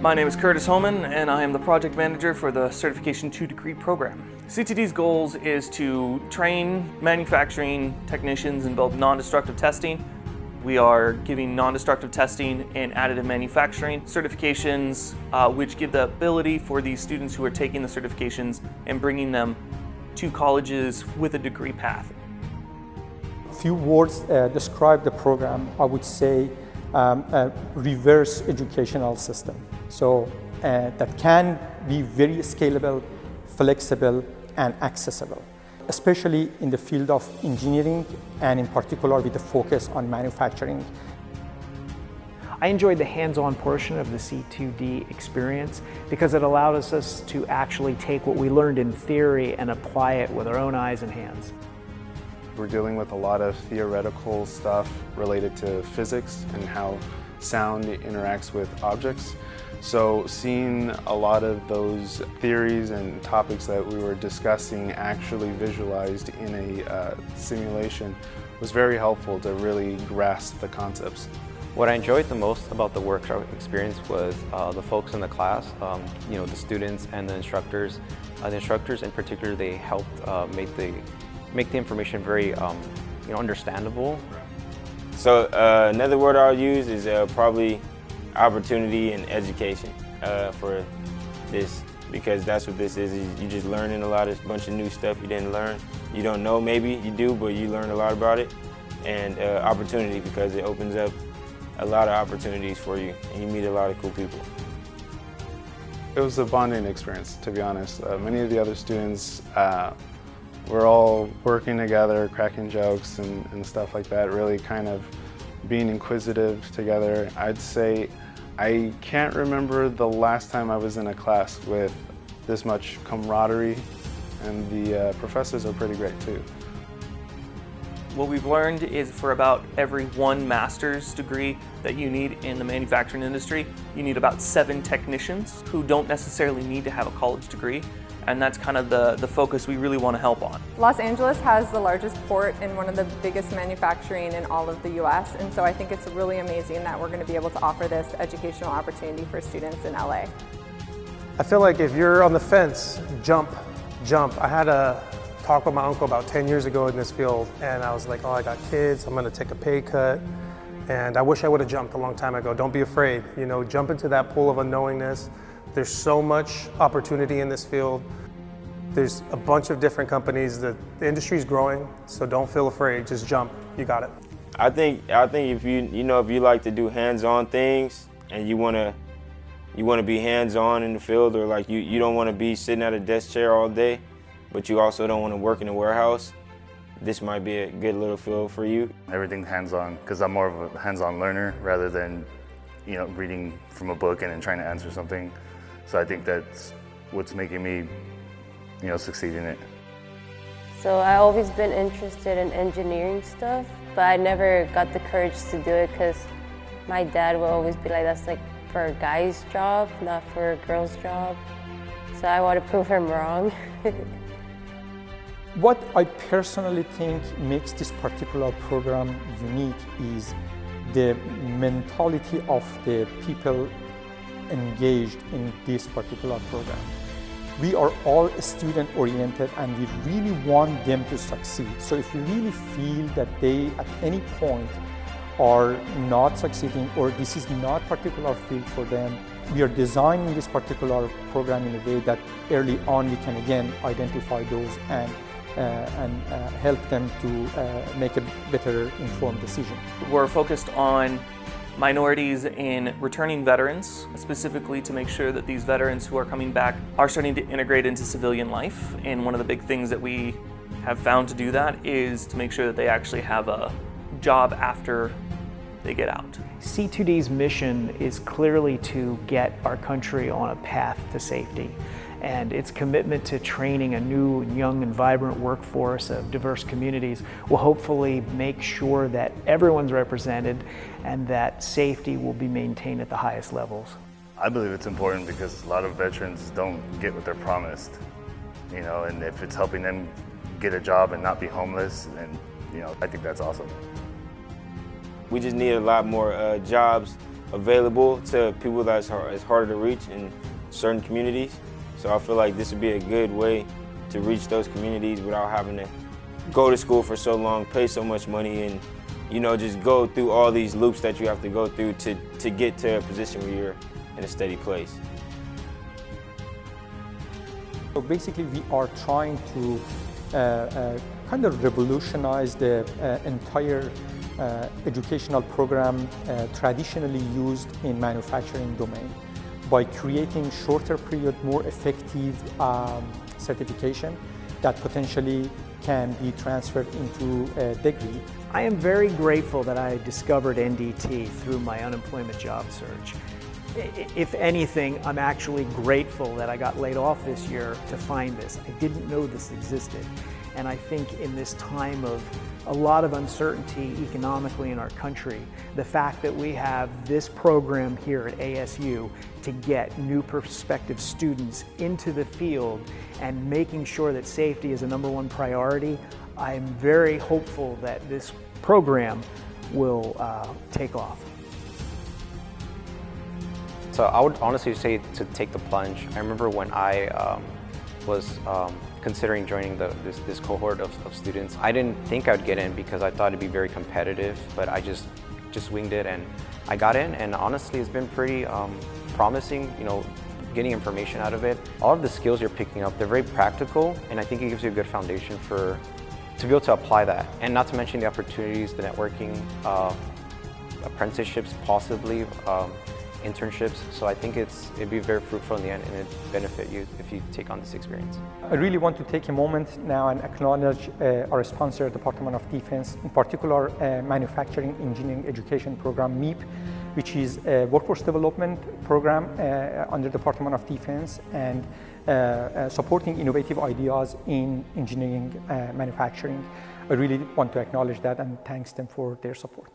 My name is Curtis Homan, and I am the project manager for the Certification 2-degree program. C2D's goals is to train manufacturing technicians in both non-destructive testing. We are giving non-destructive testing and additive manufacturing certifications, which give the ability for these students who are taking the certifications and bringing them to colleges with a degree path. A few words describe the program. I would say a reverse educational system. So that can be very scalable, flexible, and accessible, especially in the field of engineering and in particular with the focus on manufacturing. I enjoyed the hands-on portion of the C2D experience because it allowed us to actually take what we learned in theory and apply it with our own eyes and hands. We're dealing with a lot of theoretical stuff related to physics and how sound interacts with objects. So seeing a lot of those theories and topics that we were discussing actually visualized in a simulation was very helpful to really grasp the concepts. What I enjoyed the most about the workshop experience was the folks in the class, the students and the instructors. The instructors in particular, they helped make the information very understandable. So another word I'll use is probably opportunity and education for this, because that's what this is. You're just learning a bunch of new stuff you didn't learn. You don't know, maybe you do, but you learn a lot about it. And opportunity, because it opens up a lot of opportunities for you and you meet a lot of cool people. It was a bonding experience, to be honest. Many of the other students we're all working together, cracking jokes and stuff like that, really kind of being inquisitive together. I'd say I can't remember the last time I was in a class with this much camaraderie, and the professors are pretty great too. What we've learned is for about every one master's degree that you need in the manufacturing industry, you need about 7 technicians who don't necessarily need to have a college degree. And that's kind of the focus we really want to help on. Los Angeles has the largest port and one of the biggest manufacturing in all of the US, and so I think it's really amazing that we're going to be able to offer this educational opportunity for students in LA. I feel like if you're on the fence, jump. I had a talk with my uncle about 10 years ago in this field, and I was like, oh, I got kids, I'm going to take a pay cut, and I wish I would have jumped a long time ago. Don't be afraid, jump into that pool of unknowingness. There's so much opportunity in this field. There's a bunch of different companies. The industry is growing, so don't feel afraid. Just jump. You got it. I think if you like to do hands-on things and you want to be hands-on in the field, or like you don't want to be sitting at a desk chair all day, but you also don't want to work in a warehouse, this might be a good little field for you. Everything's hands-on because I'm more of a hands-on learner rather than reading from a book and then trying to answer something. So I think that's what's making me, succeed in it. So I've always been interested in engineering stuff, but I never got the courage to do it because my dad would always be like, that's like for a guy's job, not for a girl's job. So I want to prove him wrong. What I personally think makes this particular program unique is the mentality of the people engaged in this particular program. We are all student-oriented and we really want them to succeed. So if we really feel that they at any point are not succeeding or this is not a particular field for them, we are designing this particular program in a way that early on we can again identify those and help them to make a better informed decision. We're focused on minorities and returning veterans, specifically to make sure that these veterans who are coming back are starting to integrate into civilian life. And one of the big things that we have found to do that is to make sure that they actually have a job after they get out. C2D's mission is clearly to get our country on a path to safety. And its commitment to training a new, young, and vibrant workforce of diverse communities will hopefully make sure that everyone's represented and that safety will be maintained at the highest levels. I believe it's important because a lot of veterans don't get what they're promised, and if it's helping them get a job and not be homeless, and I think that's awesome. We just need a lot more jobs available to people that's harder to reach in certain communities. So I feel like this would be a good way to reach those communities without having to go to school for so long, pay so much money, and just go through all these loops that you have to go through to get to a position where you're in a steady place. So basically we are trying to kind of revolutionize the entire educational program traditionally used in manufacturing domain by creating shorter period, more effective certification that potentially can be transferred into a degree. I am very grateful that I discovered NDT through my unemployment job search. If anything, I'm actually grateful that I got laid off this year to find this. I didn't know this existed. And I think in this time of a lot of uncertainty economically in our country, the fact that we have this program here at ASU to get new prospective students into the field and making sure that safety is a #1 priority, I'm very hopeful that this program will take off. So I would honestly say to take the plunge. I remember when I was considering joining this cohort of students. I didn't think I'd get in because I thought it'd be very competitive, but I just winged it and I got in, and honestly it's been pretty promising, getting information out of it. All of the skills you're picking up, they're very practical, and I think it gives you a good foundation to be able to apply that. And not to mention the opportunities, the networking, apprenticeships possibly, internships. So I think it'd be very fruitful in the end, and it'd benefit you if you take on this experience. I really want to take a moment now and acknowledge our sponsor, Department of Defense, in particular Manufacturing Engineering Education Program, MEEP, which is a workforce development program under Department of Defense and supporting innovative ideas in engineering manufacturing. I really want to acknowledge that and thanks them for their support.